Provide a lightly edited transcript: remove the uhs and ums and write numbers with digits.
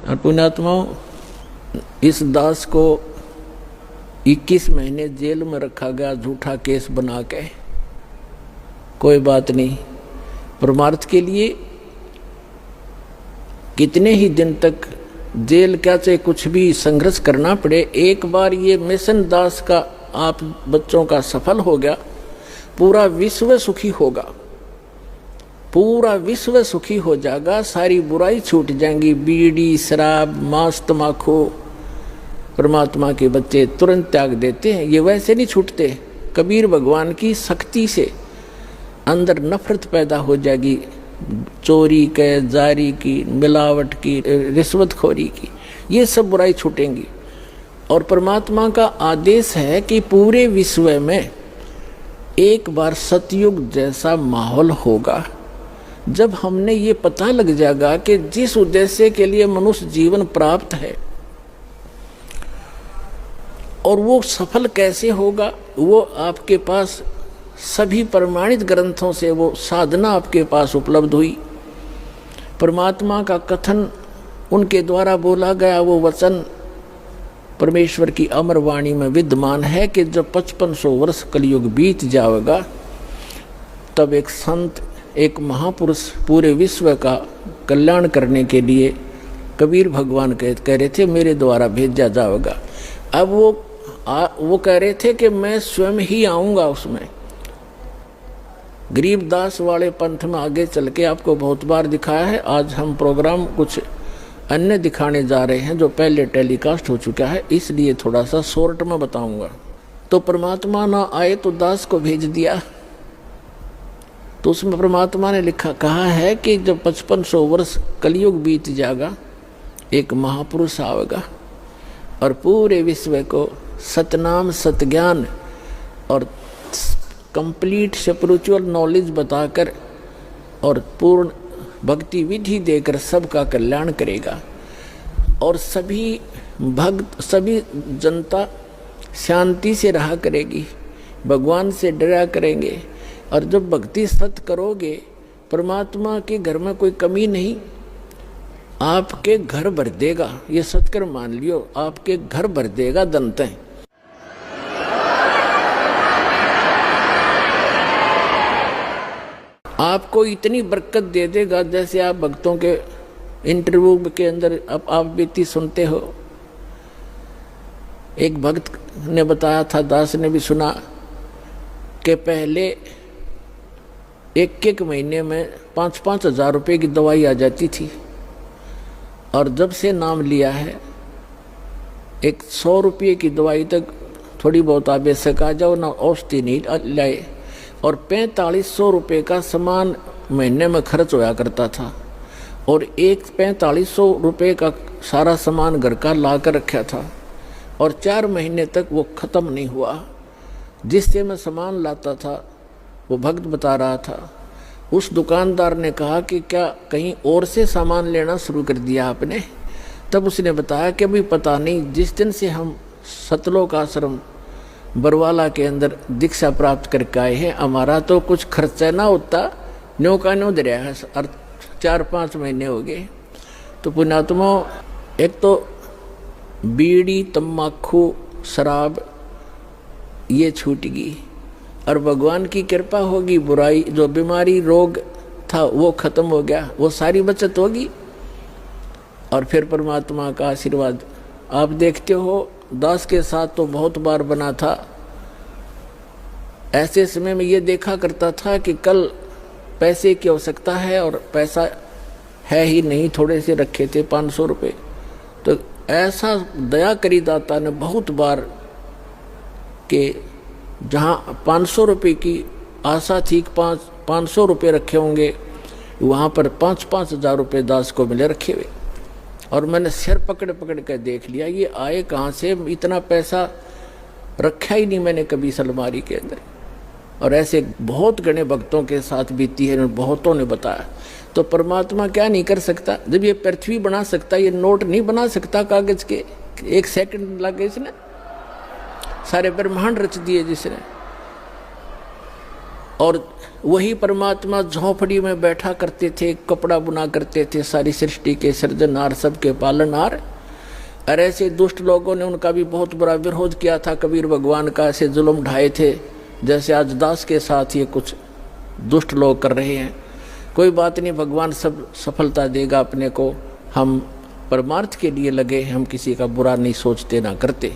और पुण्यात्माओं, इस दास को 21 महीने जेल में रखा गया झूठा केस बना के। कोई बात नहीं, परमार्थ के लिए कितने ही दिन तक जेल क्या चाहे कुछ भी संघर्ष करना पड़े, एक बार ये मिशन दास का आप बच्चों का सफल हो गया, पूरा विश्व सुखी होगा, पूरा विश्व सुखी हो जाएगा, सारी बुराई छूट जाएंगी। बीड़ी, शराब, मांस, तमाकू परमात्मा के बच्चे तुरंत त्याग देते हैं, ये वैसे नहीं छूटते। कबीर भगवान की शक्ति से अंदर नफरत पैदा हो जाएगी, चोरी के, जारी की, मिलावट की, रिश्वतखोरी की, ये सब बुराई छूटेंगी। और परमात्मा का आदेश है कि पूरे विश्व में एक बार सतयुग जैसा माहौल होगा, जब हमने ये पता लग जाएगा कि जिस उद्देश्य के लिए मनुष्य जीवन प्राप्त है और वो सफल कैसे होगा, वो आपके पास सभी प्रमाणित ग्रंथों से वो साधना आपके पास उपलब्ध हुई। परमात्मा का कथन उनके द्वारा बोला गया वो वचन परमेश्वर की अमर वाणी में विद्यमान है कि जब 5500 वर्ष कलयुग बीत जाएगा, तब एक संत, एक महापुरुष पूरे विश्व का कल्याण करने के लिए कबीर भगवान कह रहे थे मेरे द्वारा भेजा जाएगा। अब वो कह रहे थे कि मैं स्वयं ही आऊँगा उसमें। गरीबदास वाले पंथ में आगे चल के आपको बहुत बार दिखाया है। आज हम प्रोग्राम कुछ अन्य दिखाने जा रहे हैं जो पहले टेलीकास्ट हो चुका है, इसलिए थोड़ा सा शॉर्ट में बताऊंगा। तो परमात्मा ना आए तो दास को भेज दिया, तो उसमें परमात्मा ने कहा है कि जब 5500 वर्ष कलयुग बीत जाएगा, एक महापुरुष आएगा और पूरे विश्व को सतनाम, सतज्ञान और कंप्लीट स्पिरिचुअल नॉलेज बताकर और पूर्ण भक्ति विधि देकर सबका कल्याण करेगा। और सभी भक्त, सभी जनता शांति से रहा करेगी, भगवान से डरा करेंगे। और जब भक्ति सत करोगे, परमात्मा के घर में कोई कमी नहीं, आपके घर भर देगा। ये सत्कर मान लियो, आपके घर भर देगा दंतें। आपको इतनी बरकत दे देगा, जैसे आप भक्तों के इंटरव्यू के अंदर आप बीती सुनते हो। एक भक्त ने बताया था, दास ने भी सुना, कि पहले एक महीने में 5-5 हज़ार रुपये की दवाई आ जाती थी, और जब से नाम लिया है 100 रुपये की दवाई तक थोड़ी बहुत आवश्यक आ जाओ ना, औषधि नहीं लाए। और 4500 रुपये का सामान महीने में खर्च होया करता था, और 4500 रुपये का सारा सामान घर का ला कर रखा था, और 4 महीने तक वो ख़त्म नहीं हुआ। जिससे मैं सामान लाता था, वो भक्त बता रहा था, उस दुकानदार ने कहा कि क्या कहीं और से सामान लेना शुरू कर दिया आपने? तब उसने बताया कि अभी पता नहीं, जिस दिन से हम सतलोक आश्रम बरवाला के अंदर दीक्षा प्राप्त करके आए हैं, हमारा तो कुछ खर्चा ना होता, न्यों का न्यों दरिया है, और 4-5 महीने हो गए। तो पुण्यात्मा, एक तो बीड़ी, तम्बाकू, शराब ये छूटेगी, और भगवान की कृपा होगी, बुराई जो बीमारी रोग था वो खत्म हो गया, वो सारी बचत होगी। और फिर परमात्मा का आशीर्वाद आप देखते हो। दास के साथ तो बहुत बार बना था। ऐसे समय में ये देखा करता था कि कल पैसे की आवश्यकता है और पैसा है ही नहीं, थोड़े से रखे थे 500 रुपये। तो ऐसा दया करी दाता ने बहुत बार कि जहाँ 500 रुपये की आशा थी, 500 रुपये रखे होंगे, वहाँ पर 5-5 हज़ार रुपये दास को मिले रखे हुए। और मैंने सिर पकड़ पकड़ कर देख लिया, ये आए कहाँ से, इतना पैसा रखा ही नहीं मैंने कभी इस अलमारी के अंदर। और ऐसे बहुत गणे भक्तों के साथ बीती है, बहुतों ने बताया। तो परमात्मा क्या नहीं कर सकता? जब ये पृथ्वी बना सकता, ये नोट नहीं बना सकता कागज के? 1 सेकंड लग गए इसने, सारे ब्रह्मांड रच दिए जिसने। और वही परमात्मा झोंपड़ी में बैठा करते थे, कपड़ा बुना करते थे, सारी सृष्टि के सृजनहार, सबके पालनहार। और ऐसे दुष्ट लोगों ने उनका भी बहुत बुरा विरोध किया था, कबीर भगवान का ऐसे जुल्म ढाए थे जैसे आज दास के साथ ये कुछ दुष्ट लोग कर रहे हैं। कोई बात नहीं, भगवान सब सफलता देगा अपने को। हम परमार्थ के लिए लगे, हम किसी का बुरा नहीं सोचते ना करते।